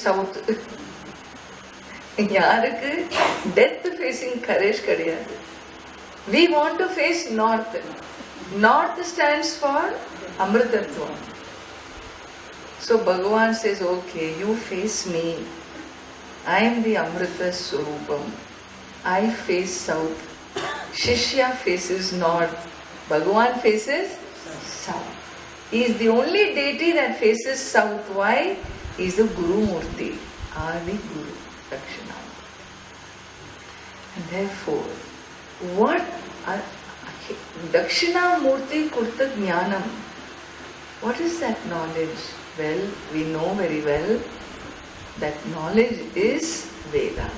south. யாருக்கு death facing courage கிடையாது. We want to face north. North stands for Amritatva. So Bhagavan says, okay, you face me. I am the Amrita Swarupam. I face south. Shishya faces north. Bhagavan faces south. He is the only deity that faces south. Why? He is the Guru Murti, Adi Guru, Dakshina. And therefore, what are Dakshina Murti Kurta Jnanam? What is that knowledge? Well, we know very well that knowledge is Veda.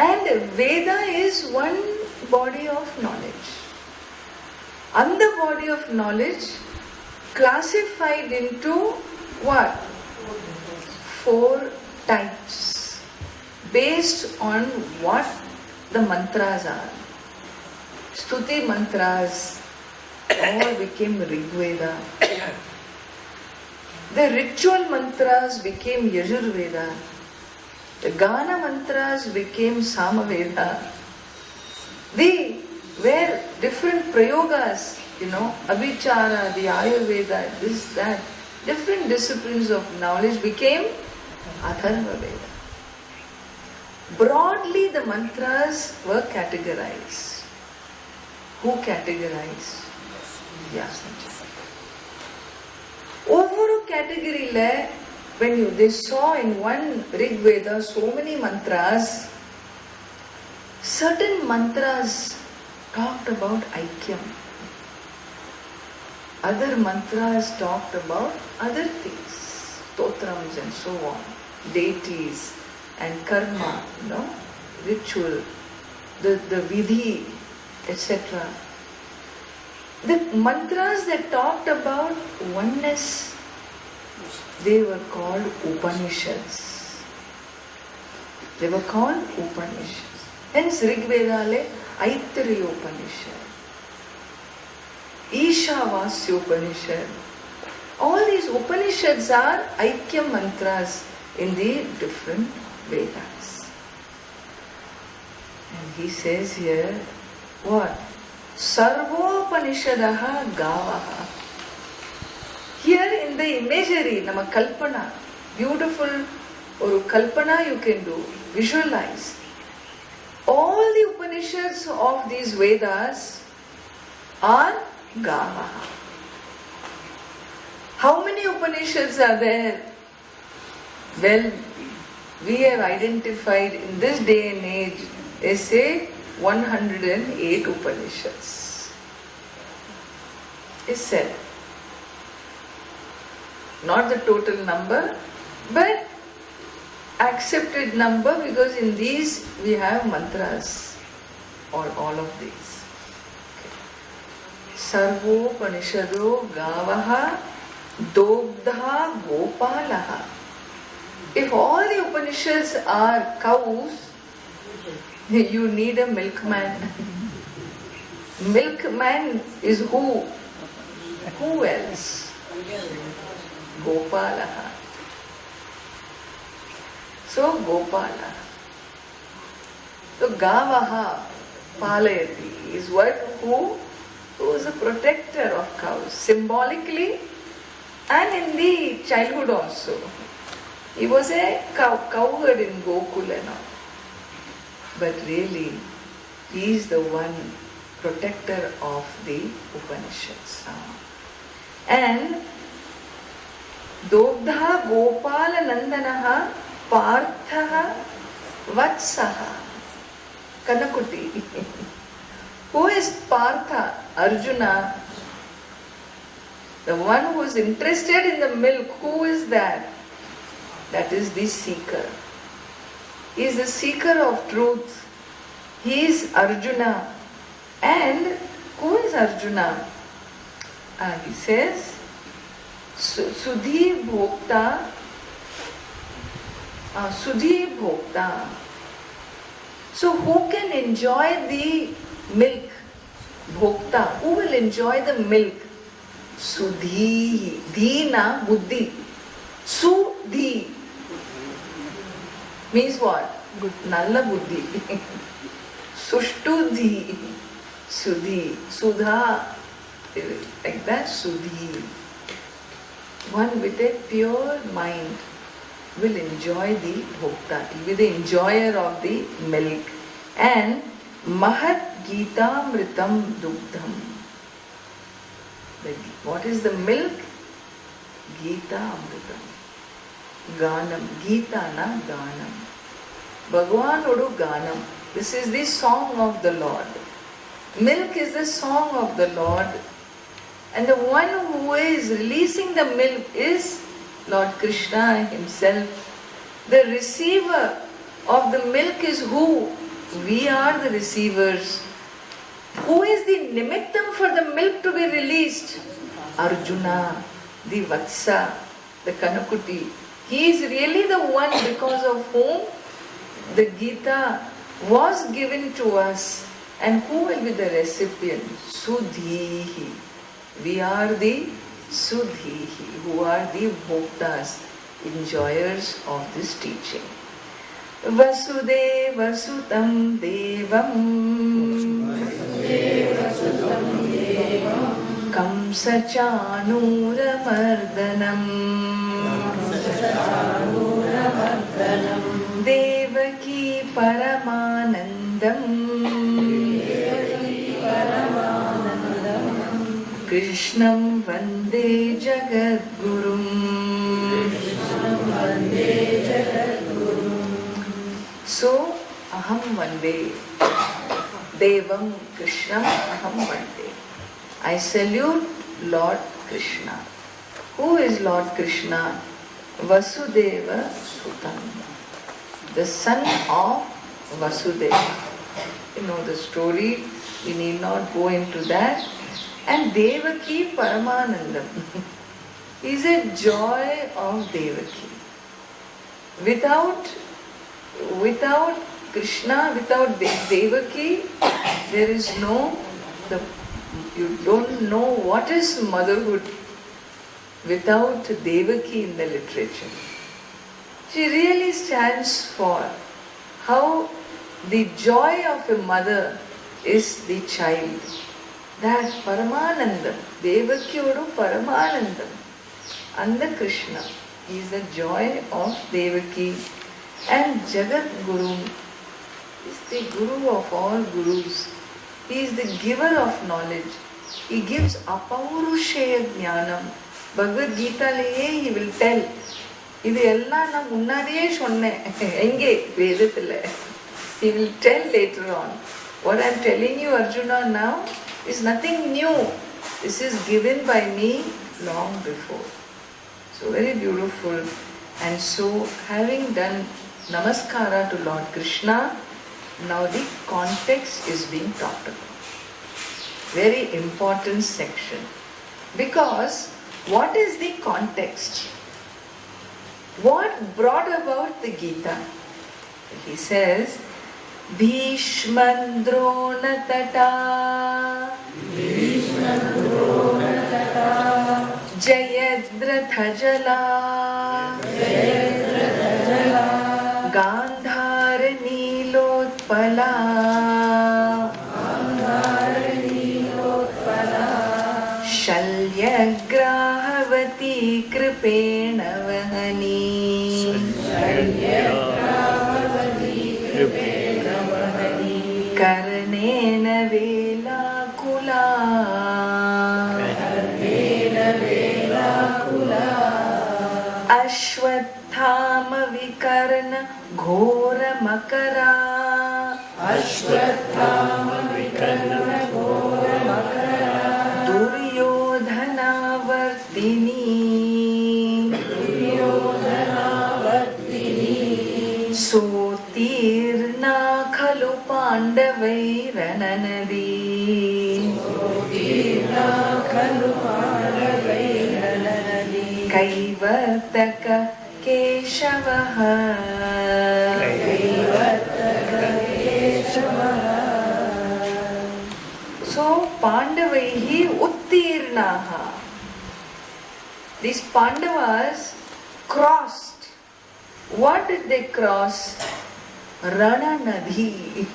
And Veda is one body of knowledge. And the body of knowledge classified into what? 4 types based on what the mantras are. Stuti mantras all became Rigveda. The ritual mantras became Yajurveda. The Gana mantras became Samaveda. They were different prayogas, Abhichara, the Ayurveda, this, that. Different disciplines of knowledge became Atharva Veda. Broadly, the mantras were categorized. Who categorized? Vyasaji. Over category, when they saw in one Rig Veda so many mantras, certain mantras talked about Aikyam. Other mantras talked about other things, stotrams and so on, deities and karma, ritual, the vidhi, etc. The mantras that talked about oneness, they were called Upanishads. They were called Upanishads. Hence Rig Veda le Aitreya Upanishad, Ishavasya Upanishad. All these Upanishads are Aikyam mantras in the different Vedas. And he says here, what? Sarvopanishadaha Gavaha. Here in the imagery, nama kalpana, beautiful or kalpana you can do, visualize. All the Upanishads of these Vedas are Gavaha. How many Upanishads are there? Well, we have identified in this day and age, they say 108 Upanishads. Is said. Not the total number, but accepted number, because in these we have mantras, all of these. Sarvo Panishado Gavaha Dogdha Gopalaha. If all the Upanishads are cows, you need a milkman. Milkman is who? Who else? Gopalaha. So Gopala. So Gavaha Palayati is who is a protector of cows, symbolically and in the childhood also. He was a cowherd in Gokula now. But really, he is the one protector of the Upanishads. And Dogdha Gopala Nandanaha Parthaha Vatsaha Kanakuti. Who is Partha? Arjuna. The one who is interested in the milk. Who is that? That is the seeker. He is the seeker of truth. He is Arjuna. And who is Arjuna? He says, Sudhi Bhokta. Sudhi Bhokta. So who can enjoy the milk? Bhokta. Who will enjoy the milk? Sudhi. Dhina Buddhi. Sudhi means what? Good. Nalla buddhi. Sushtudhi, Sudhi, Sudha, like that, Sudhi. One with a pure mind will enjoy the bhokta, will be the enjoyer of the milk. And Mahat Gita Mritam Dugdham. What is the milk? Gita Amritam. Ganam. Gita na Ganam. Bhagavan Odu Ganam. This is the song of the Lord. Milk is the song of the Lord. And the one who is releasing the milk is Lord Krishna himself. The receiver of the milk is who? We are the receivers. Who is the nimittam for the milk to be released? Arjuna, the Vatsa, the Kanakuti. He is really the one because of whom the Gita was given to us. And who will be the recipient? Sudhihi. We are the Sudhihi, who are the Bhoktas, enjoyers of this teaching. Vasudeva Sutam Devam Kamsa Chanura Mardanam Devaki Paramanandam Krishnam Vande Jagadgurum. So, Aham Vande Devam Krishnam Aham Vande. I salute Lord Krishna. Who is Lord Krishna? Vasudeva Sutam, the son of Vasudeva. You know the story, we need not go into that. And Devaki Paramanandam. He is a joy of Devaki. Without Krishna, without Devaki, there is you don't know what is motherhood without Devaki in the literature. She really stands for how the joy of a mother is the child. That Paramanandam, Devakiyodu Paramanandam, Anda Krishna is the joy of Devaki. And Jagat Guru is the Guru of all Gurus. He is the giver of knowledge. He gives Apaurushaya Jnanam. Bhagavad Gita laye he will tell. இது எல்லாம் நான் முன்னாடியே சொன்னேன் எங்கே வேதத்தில். He will tell later on. What I am telling you, Arjuna, now is nothing new. This is given by me long before. So very beautiful. And so, having done namaskara to Lord Krishna, now the context is being talked about. Very important section. Because what is the context? What brought about the Gita? He says, Bhishmandronatata Jayadratha Gandhara Nilotpala Shalyagrahavati Kripena Vahani Karnena Velakula Ashwathama Vikarna Ghora Makara Duryodhana Vartini Sotirna Khalu Pandavai Rananadi Kaivartaka Keshavaha So Pandavaihi Uttirnaha. These Pandavas crossed. What did they cross? Rana Nadi.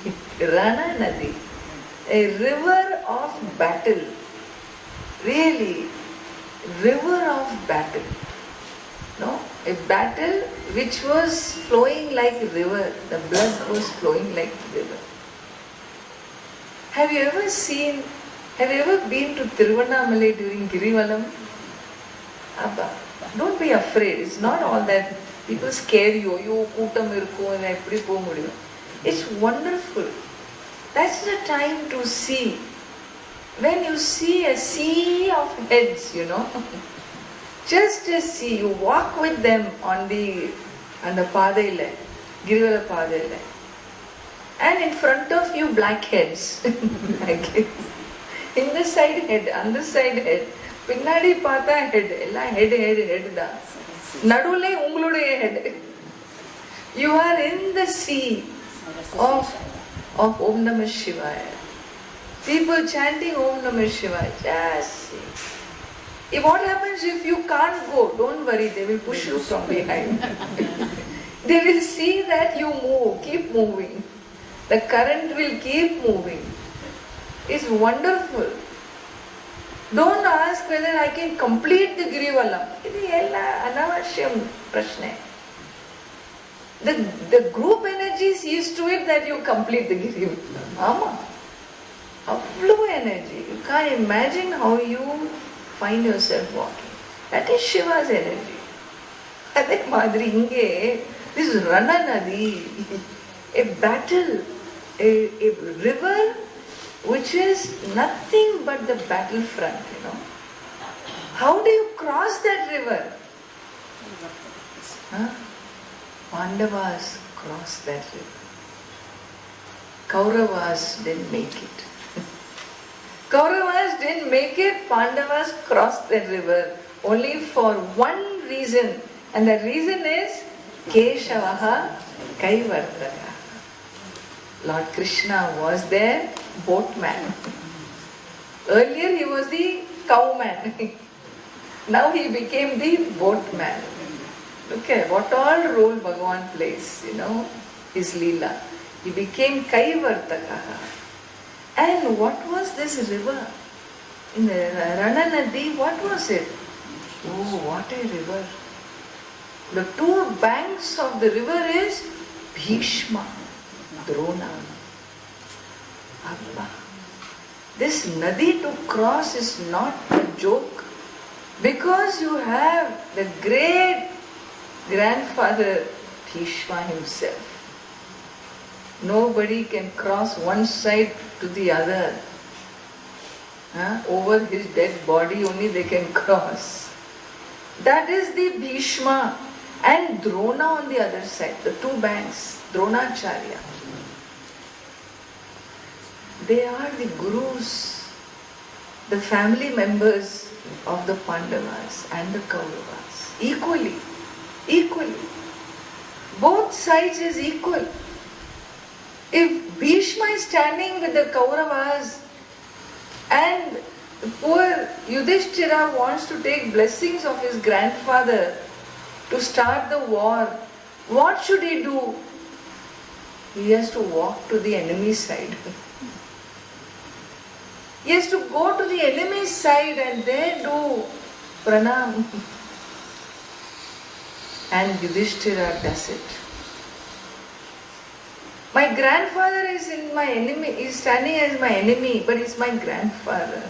Rana Nadi. A river of battle. Really, river of battle. No? A battle which was flowing like a river. The blood was flowing like a river. Have you ever been to Tiruvannamalai during Girivalam? Abba, don't be afraid. It's not all that people scare you. It's wonderful. That's the time to see. When you see a sea of heads, just a sea, you walk with them on the Padaila, Girivala Padaila. And in front of you, black heads. In the side head, on the side head. Pinnadi pata head. Ella head da. Nadule unglude head. You are in the sea of Om Namah Shivaya. People chanting Om Namah Shivaya. Just see. What happens if you can't go? Don't worry, they will push you from behind. They will see that you move, keep moving. The current will keep moving. It's wonderful. Don't ask whether I can complete the Girivalam. The group energy sees to it that you complete the Girivalam. Mama, flow energy. You can't imagine how you find yourself walking. That is Shiva's energy. Adhe madri inge, this Rana Nadi, a battle, a river which is nothing but the battlefront, How do you cross that river? Pandavas crossed that river. Kauravas didn't make it. Kauravas didn't make it, Pandavas crossed that river only for one reason. And the reason is Keshavaha Kaivartaka. Lord Krishna was their boatman. Earlier he was the cowman. Now he became the boatman. Look at what all role Bhagavan plays, his Leela. He became Kaivartaka. And what was this river? In the Rana Nadi, what was it? Oh, what a river. The two banks of the river is Bhishma, Drona. Abba. This Nadi to cross is not a joke. Because you have the great grandfather Bhishma himself. Nobody can cross one side to the other. Over his dead body only they can cross. That is the Bhishma. And Drona on the other side, the two banks, Dronacharya. They are the gurus, the family members of the Pandavas and the Kauravas. Equally. Both sides is equal. If Bhishma is standing with the Kauravas and poor Yudhishthira wants to take blessings of his grandfather to start the war, what should he do? He has to walk to the enemy's side. He has to go to the enemy's side and there do pranam. And Yudhishthira does it. My grandfather is standing as my enemy, but it's my grandfather.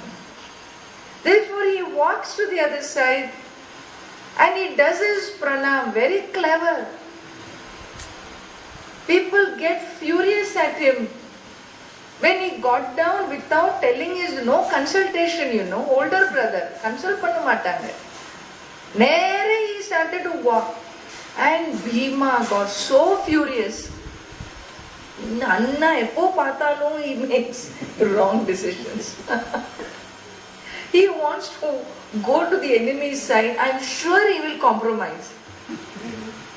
Therefore he walks to the other side and he does his pranam, very clever. People get furious at him. When he got down without telling his no consultation, older brother, consult panna matanga. Nere he started to walk and Bhima got so furious. Anna eppo paathalum he makes wrong decisions. He wants to go to the enemy's side. I am sure he will compromise.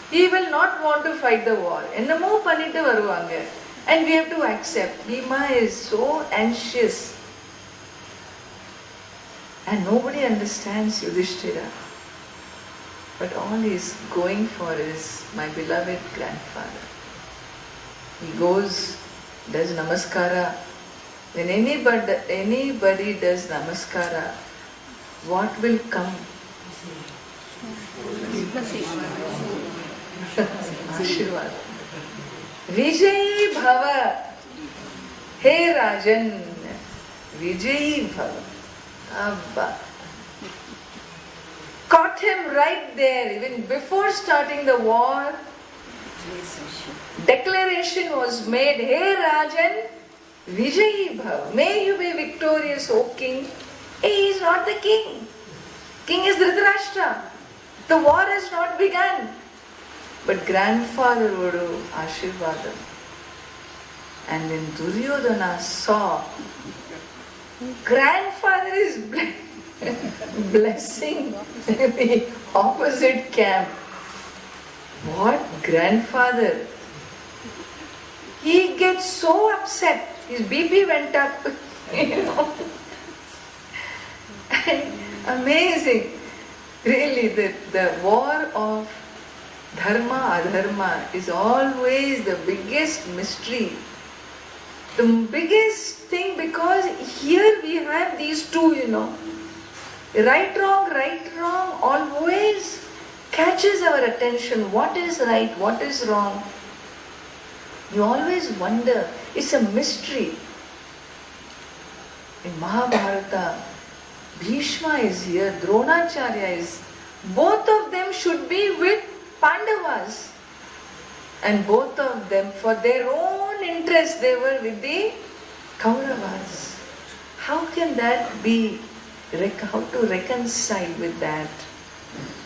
He will not want to fight the war. Ennamo pannittu varuvanga. And we have to accept. Bhima is so anxious. And nobody understands Yudhishthira. But all he's going for is my beloved grandfather. He goes, does namaskara. When anybody does namaskara, what will come? Ashirvad. Vijayi Bhava. Hey Rajan. Vijayi Bhava. Abba. Caught him right there, even before starting the war. Declaration was made, Hey Rajan, Vijayi Bhav, may you be victorious, O king. Hey, he is not the king. King is Dhritarashtra. The war has not begun. But grandfather would Ashirvadam. And when Duryodhana saw grandfather is blessing the opposite camp. What grandfather? He gets so upset. His BP went up, And amazing. Really, the war of dharma, adharma is always the biggest mystery. The biggest thing, because here we have these two, Right, wrong, always catches our attention. What is right, what is wrong? You always wonder. It's a mystery. In Mahabharata, Bhishma is here, Dronacharya is. Both of them should be with Pandavas. And both of them, for their own interest, they were with the Kauravas. How can that be? How to reconcile with that?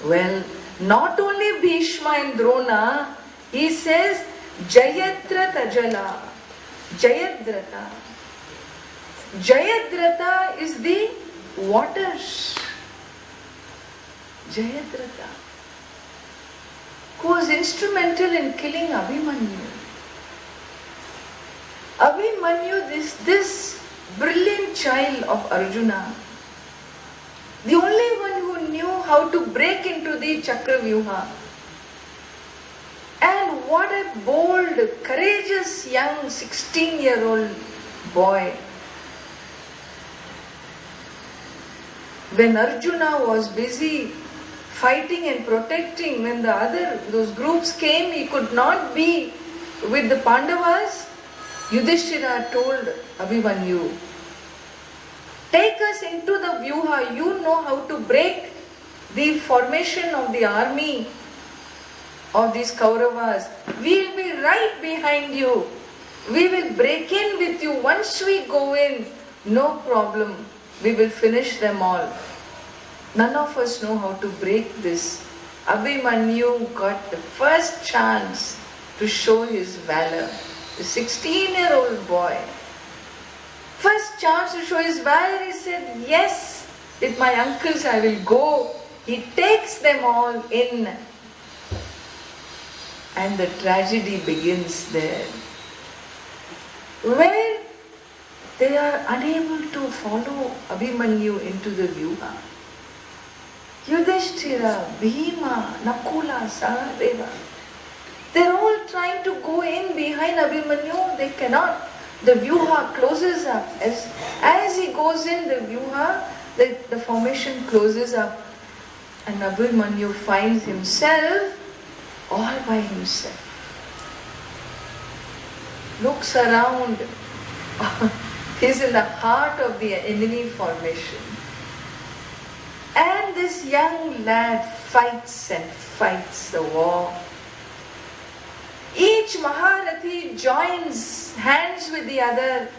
Well, not only Bhishma and Drona, he says, Jayadratha Jala. Jayadratha. Jayadratha is the waters. Jayadratha, who was instrumental in killing Abhimanyu. Abhimanyu, this brilliant child of Arjuna, the only one who knew how to break into the Chakravyuha. And what a bold, courageous young 16-year-old boy. When Arjuna was busy fighting and protecting, when those groups came, he could not be with the Pandavas. Yudhishthira told Abhimanyu, take us into the Vyuha, you know how to break the formation of the army of these Kauravas. We will be right behind you. We will break in with you. Once we go in, no problem. We will finish them all. None of us know how to break this. Abhimanyu got the first chance to show his valor. The 16-year-old boy. First chance to show his valor, he said, yes, with my uncles I will go. He takes them all in. And the tragedy begins there. Where they are unable to follow Abhimanyu into the Vyuha. Yudhishthira, Bhima, Nakula, Sahadeva, they're all trying to go in behind Abhimanyu. They cannot. The Vyuha closes up. As he goes in, the Vyuha, the formation closes up. And Abhimanyu finds himself all by himself. Looks around. He's in the heart of the enemy formation. And this young lad fights and fights the war. Each Maharathi joins hands with the other.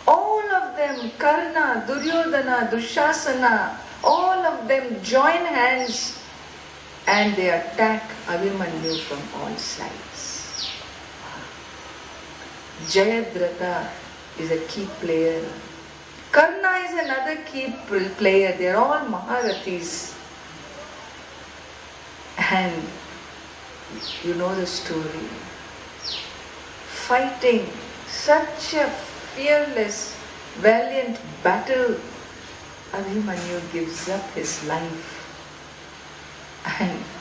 All of them, Karna, Duryodhana, Dushasana, all of them join hands and they attack Abhimanyu from all sides. Jayadratha is a key player. Karna is another key player. They are all Maharathis. And you know the story. Fighting such a fearless, valiant battle, Abhimanyu gives up his life. And